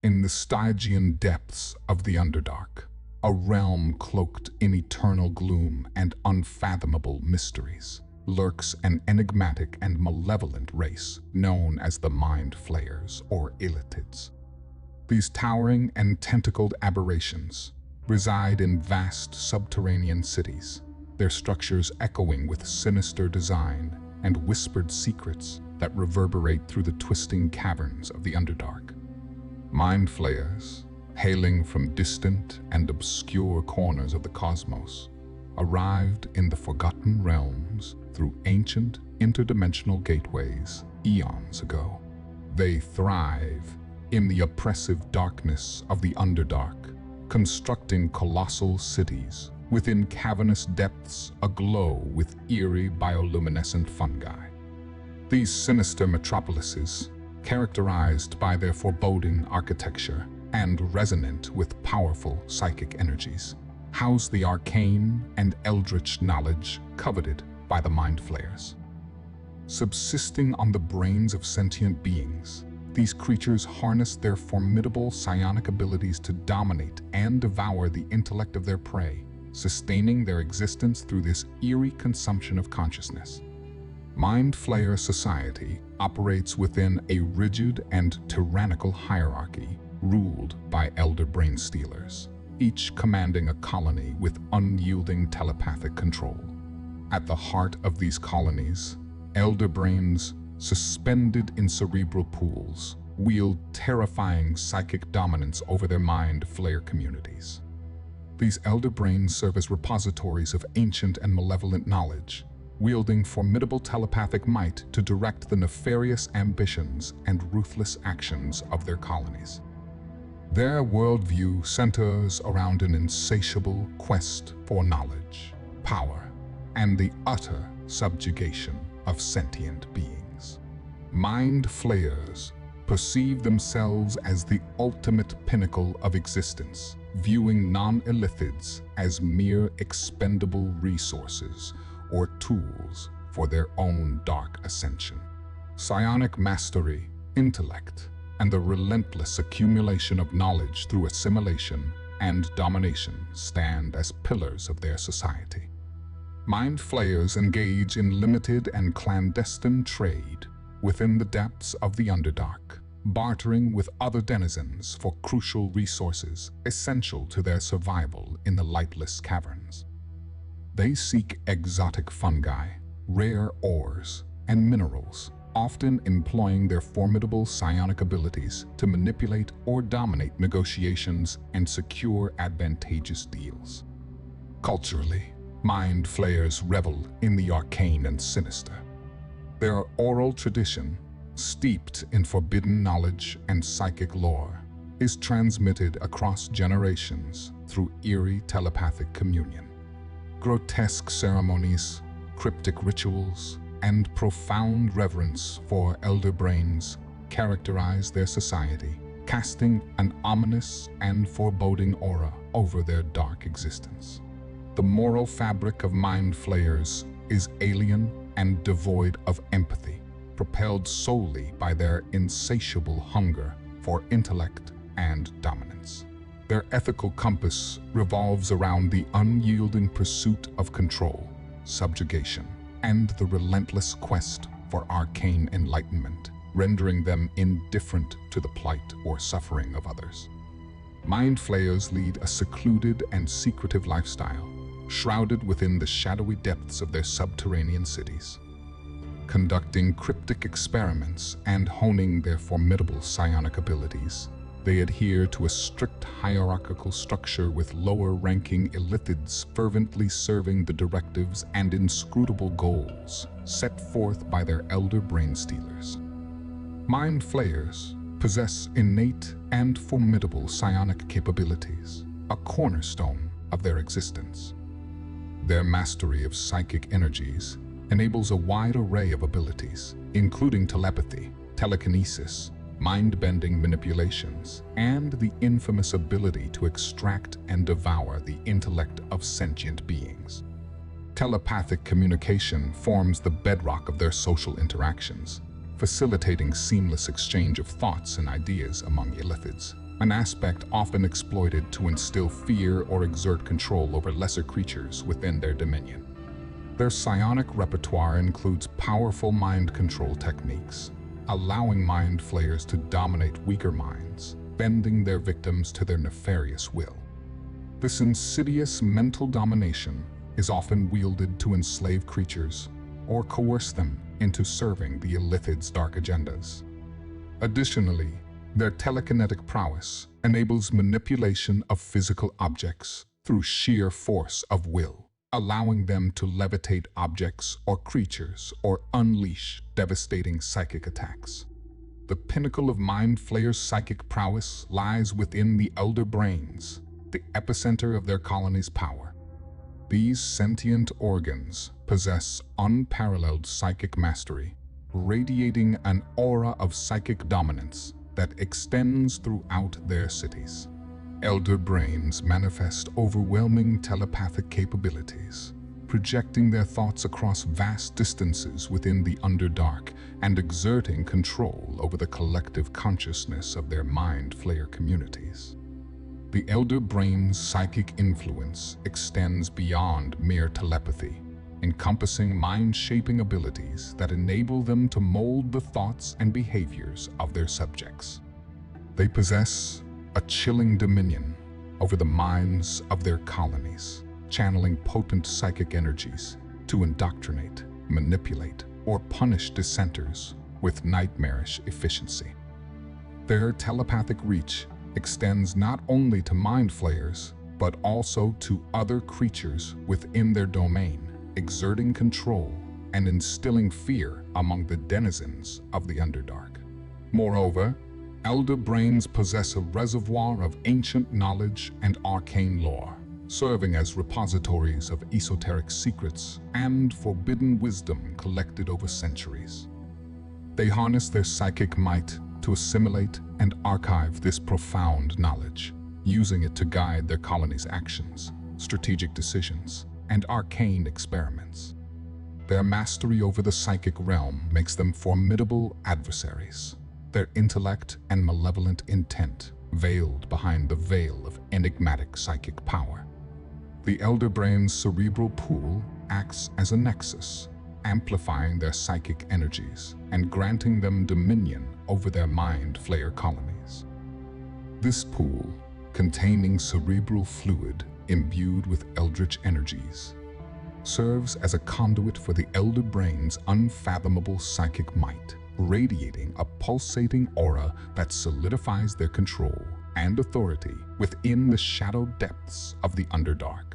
In the Stygian depths of the Underdark, a realm cloaked in eternal gloom and unfathomable mysteries, lurks an enigmatic and malevolent race known as the Mind Flayers or Illithids. These towering and tentacled aberrations reside in vast subterranean cities, their structures echoing with sinister design and whispered secrets that reverberate through the twisting caverns of the Underdark. Mind Flayers, hailing from distant and obscure corners of the cosmos, arrived in the Forgotten Realms through ancient interdimensional gateways eons ago. They thrive in the oppressive darkness of the Underdark, constructing colossal cities within cavernous depths aglow with eerie bioluminescent fungi. These sinister metropolises, characterized by their foreboding architecture and resonant with powerful psychic energies, house the arcane and eldritch knowledge coveted by the Mind Flayers. Subsisting on the brains of sentient beings, these creatures harness their formidable psionic abilities to dominate and devour the intellect of their prey, sustaining their existence through this eerie consumption of consciousness. Mind Flayer society operates within a rigid and tyrannical hierarchy ruled by elder brain stealers, each commanding a colony with unyielding telepathic control. At the heart of these colonies, elder brains, suspended in cerebral pools, wield terrifying psychic dominance over their Mind Flayer communities. These elder brains serve as repositories of ancient and malevolent knowledge, wielding formidable telepathic might to direct the nefarious ambitions and ruthless actions of their colonies. Their worldview centers around an insatiable quest for knowledge, power, and the utter subjugation of sentient beings. Mind Flayers perceive themselves as the ultimate pinnacle of existence, viewing non-Illithids as mere expendable resources or tools for their own dark ascension. Psionic mastery, intellect, and the relentless accumulation of knowledge through assimilation and domination stand as pillars of their society. Mind Flayers engage in limited and clandestine trade within the depths of the Underdark, bartering with other denizens for crucial resources essential to their survival in the lightless caverns. They seek exotic fungi, rare ores, and minerals, often employing their formidable psionic abilities to manipulate or dominate negotiations and secure advantageous deals. Culturally, Mind Flayers revel in the arcane and sinister. Their oral tradition, steeped in forbidden knowledge and psychic lore, is transmitted across generations through eerie telepathic communion. Grotesque ceremonies, cryptic rituals, and profound reverence for elder brains characterize their society, casting an ominous and foreboding aura over their dark existence. The moral fabric of Mind Flayers is alien and devoid of empathy, propelled solely by their insatiable hunger for intellect and dominance. Their ethical compass revolves around the unyielding pursuit of control, subjugation, and the relentless quest for arcane enlightenment, rendering them indifferent to the plight or suffering of others. Mind Flayers lead a secluded and secretive lifestyle, shrouded within the shadowy depths of their subterranean cities. Conducting cryptic experiments and honing their formidable psionic abilities, they adhere to a strict hierarchical structure with lower-ranking Illithids fervently serving the directives and inscrutable goals set forth by their elder brain stealers. Mind Flayers possess innate and formidable psionic capabilities, a cornerstone of their existence. Their mastery of psychic energies enables a wide array of abilities, including telepathy, telekinesis, mind-bending manipulations, and the infamous ability to extract and devour the intellect of sentient beings. Telepathic communication forms the bedrock of their social interactions, facilitating seamless exchange of thoughts and ideas among Illithids. an aspect often exploited to instill fear or exert control over lesser creatures within their dominion. Their psionic repertoire includes powerful mind control techniques, allowing mind flayers to dominate weaker minds, bending their victims to their nefarious will. This insidious mental domination is often wielded to enslave creatures or coerce them into serving the Illithid's dark agendas. Additionally, their telekinetic prowess enables manipulation of physical objects through sheer force of will, allowing them to levitate objects or creatures or unleash devastating psychic attacks. The pinnacle of Mind Flayers' psychic prowess lies within the Elder Brains, the epicenter of their colony's power. These sentient organs possess unparalleled psychic mastery, radiating an aura of psychic dominance that extends throughout their cities. Elder Brains manifest overwhelming telepathic capabilities, projecting their thoughts across vast distances within the Underdark and exerting control over the collective consciousness of their Mind Flayer communities. The Elder Brain's psychic influence extends beyond mere telepathy, encompassing mind-shaping abilities that enable them to mold the thoughts and behaviors of their subjects. They possess a chilling dominion over the minds of their colonies, channeling potent psychic energies to indoctrinate, manipulate, or punish dissenters with nightmarish efficiency. Their telepathic reach extends not only to Mind Flayers, but also to other creatures within their domain, exerting control and instilling fear among the denizens of the Underdark. Moreover, Elder Brains possess a reservoir of ancient knowledge and arcane lore, serving as repositories of esoteric secrets and forbidden wisdom collected over centuries. They harness their psychic might to assimilate and archive this profound knowledge, using it to guide their colony's actions, strategic decisions, and arcane experiments. Their mastery over the psychic realm makes them formidable adversaries, their intellect and malevolent intent veiled behind the veil of enigmatic psychic power. The Elder Brain's cerebral pool acts as a nexus, amplifying their psychic energies and granting them dominion over their Mind Flayer colonies. This pool, containing cerebral fluid imbued with eldritch energies, serves as a conduit for the Elder Brain's unfathomable psychic might, radiating a pulsating aura that solidifies their control and authority within the shadowed depths of the Underdark.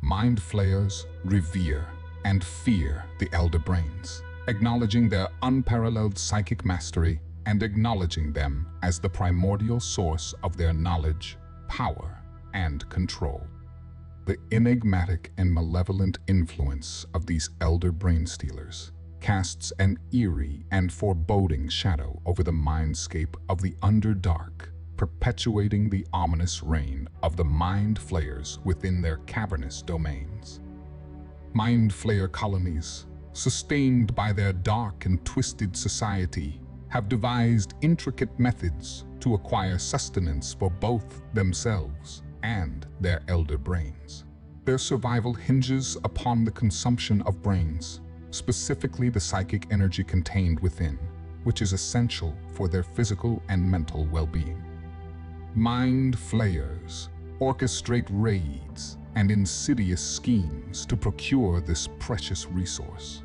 Mind Flayers revere and fear the Elder Brains, acknowledging their unparalleled psychic mastery and acknowledging them as the primordial source of their knowledge, power, and control. The enigmatic and malevolent influence of these Elder Brain Stealers casts an eerie and foreboding shadow over the mindscape of the Underdark, perpetuating the ominous reign of the Mind Flayers within their cavernous domains. Mind Flayer colonies, sustained by their dark and twisted society, have devised intricate methods to acquire sustenance for both themselves and their Elder Brains. Their survival hinges upon the consumption of brains, specifically the psychic energy contained within, which is essential for their physical and mental well-being. Mind Flayers orchestrate raids and insidious schemes to procure this precious resource,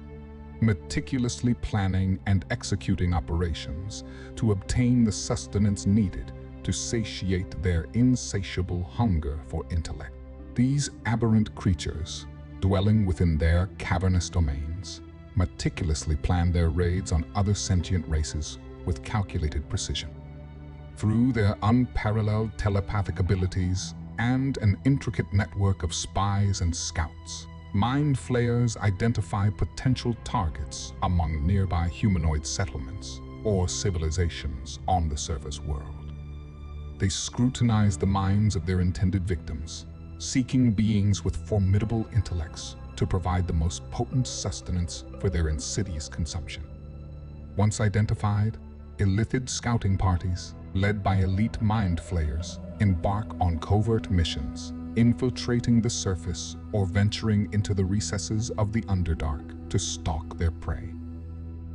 meticulously planning and executing operations to obtain the sustenance needed to satiate their insatiable hunger for intellect. These aberrant creatures, dwelling within their cavernous domains, meticulously plan their raids on other sentient races with calculated precision. Through their unparalleled telepathic abilities and an intricate network of spies and scouts, Mind Flayers identify potential targets among nearby humanoid settlements or civilizations on the server's world. They scrutinize the minds of their intended victims, seeking beings with formidable intellects to provide the most potent sustenance for their insidious consumption. Once identified, Illithid scouting parties led by elite Mind Flayers, embark on covert missions, infiltrating the surface or venturing into the recesses of the Underdark to stalk their prey.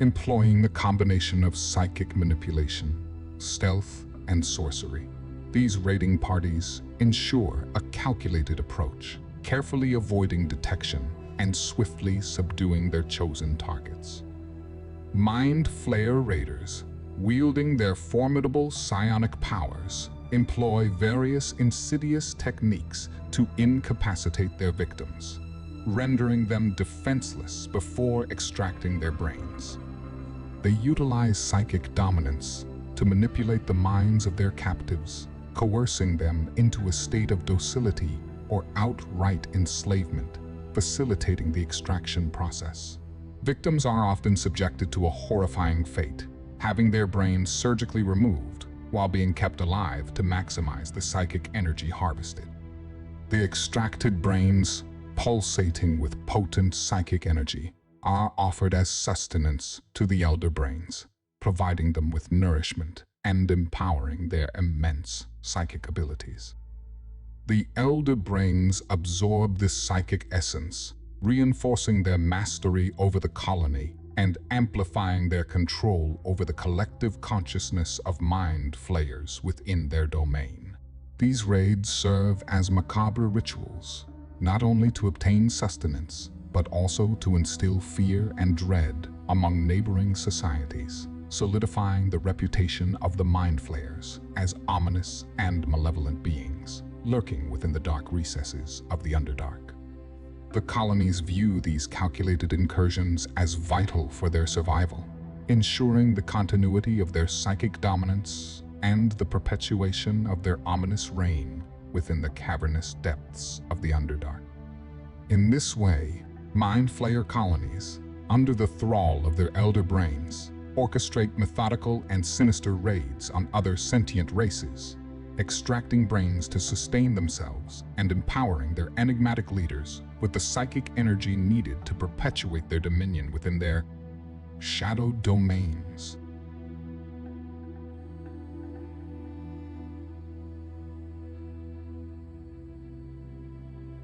Employing the combination of psychic manipulation, stealth, and sorcery, these raiding parties ensure a calculated approach, carefully avoiding detection and swiftly subduing their chosen targets. Mind Flayer raiders, wielding their formidable psionic powers, employ various insidious techniques to incapacitate their victims, rendering them defenseless before extracting their brains. They utilize psychic dominance to manipulate the minds of their captives, coercing them into a state of docility or outright enslavement, facilitating the extraction process. Victims are often subjected to a horrifying fate, having their brains surgically removed while being kept alive to maximize the psychic energy harvested. The extracted brains, pulsating with potent psychic energy, are offered as sustenance to the elder brains, providing them with nourishment and empowering their immense psychic abilities. The elder brains absorb this psychic essence, reinforcing their mastery over the colony and amplifying their control over the collective consciousness of Mind Flayers within their domain. These raids serve as macabre rituals, not only to obtain sustenance, but also to instill fear and dread among neighboring societies, solidifying the reputation of the Mind Flayers as ominous and malevolent beings, lurking within the dark recesses of the Underdark. The colonies view these calculated incursions as vital for their survival, ensuring the continuity of their psychic dominance and the perpetuation of their ominous reign within the cavernous depths of the Underdark. In this way, Mind Flayer colonies, under the thrall of their elder brains, orchestrate methodical and sinister raids on other sentient races, extracting brains to sustain themselves and empowering their enigmatic leaders with the psychic energy needed to perpetuate their dominion within their shadow domains.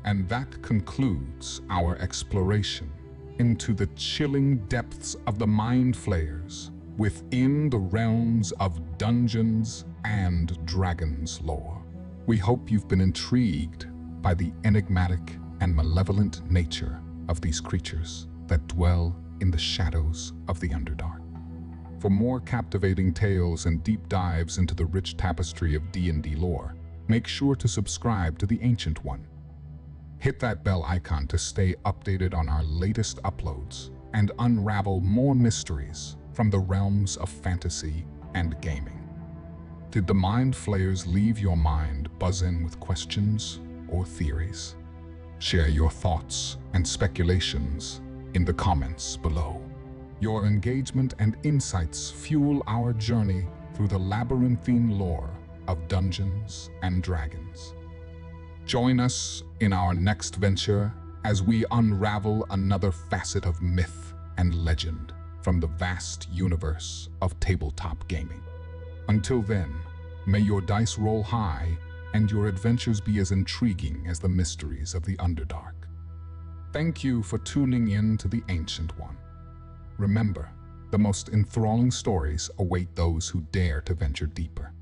And that concludes our exploration into the chilling depths of the Mind Flayers within the realms of Dungeons and Dragons lore. We hope you've been intrigued by the enigmatic and malevolent nature of these creatures that dwell in the shadows of the Underdark. For more captivating tales and deep dives into the rich tapestry of D&D lore, make sure to subscribe to The Ancient One. Hit that bell icon to stay updated on our latest uploads and unravel more mysteries from the realms of fantasy and gaming. Did the Mind Flayers leave your mind buzzing with questions or theories? Share your thoughts and speculations in the comments below. Your engagement and insights fuel our journey through the labyrinthine lore of Dungeons and Dragons. Join us in our next venture as we unravel another facet of myth and legend from the vast universe of tabletop gaming. Until then, may your dice roll high and your adventures be as intriguing as the mysteries of the Underdark. Thank you for tuning in to The Ancient One. Remember, the most enthralling stories await those who dare to venture deeper.